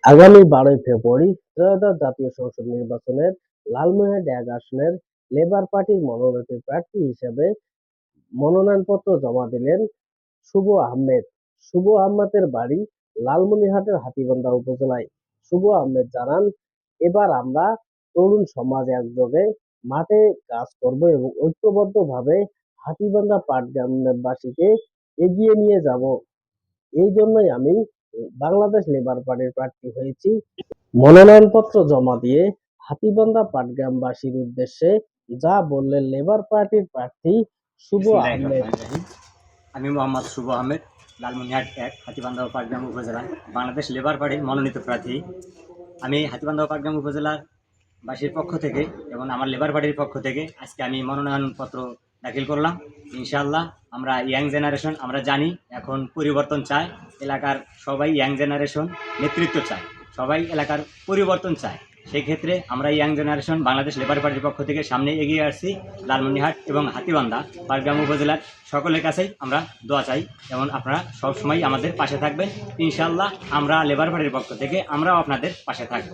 আগামী 12ই ফেব্রুয়ারি ত্রয়োদশ জাতীয় সংসদ নির্বাচনের লালমনিরহাট এক আসনের লেবার পার্টির মনোনীত প্রার্থী হিসেবে মনোনয়নপত্র জমা দিলেন শুভ আহমেদ। শুভ আহমেদের বাড়ি লালমনিরহাটের হাতীবান্ধা উপজেলায়। শুভ আহমেদ জানান, এবার আমরা তরুণ সমাজ একযোগে মাঠে কাজ করব এবং ঐক্যবদ্ধভাবে হাতীবান্ধা পাটগ্রামবাসীকে এগিয়ে নিয়ে যাব। এই জন্যই আমি বাংলাদেশ লেবার পার্টির প্রার্থী হয়েছি। মনোনয়নপত্র জমা দিয়ে হাতীবান্ধা পাটগ্রামবাসীর উদ্দেশ্যে যা বললেন লেবার পার্টির প্রার্থী শুভ আহমেদ। আমি মোহাম্মদ শুভ আহমেদ, লালমনিরহাট এক হাতীবান্ধা ও পাটগ্রাম উপজেলা বাংলাদেশ লেবার পার্টির মনোনীত প্রার্থী। আমি হাতীবান্ধা ও পাটগ্রাম উপজেলার বাসীর পক্ষ থেকে এবং আমার লেবার পার্টির পক্ষ থেকে আজকে আমি মনোনয়নপত্র দাখিল করলাম। ইনশাআল্লাহ আমরা ইয়াং জেনারেশন, আমরা জানি এখন পরিবর্তন চায়, এলাকার সবাই ইয়াং জেনারেশন নেতৃত্ব চায়, সবাই এলাকার পরিবর্তন চায়। সেই ক্ষেত্রে আমরা ইয়াং জেনারেশন বাংলাদেশ লেবার পার্টির পক্ষ থেকে সামনে এগিয়ে আসছি। লালমনিরহাট এবং হাতীবান্ধা পাটগ্রাম উপজেলার সকলের কাছেই আমরা দোয়া চাই এবং আপনারা সবসময় আমাদের পাশে থাকবেন। ইনশাআল্লাহ আমরা লেবার পার্টির পক্ষ থেকে আমরাও আপনাদের পাশে থাকব।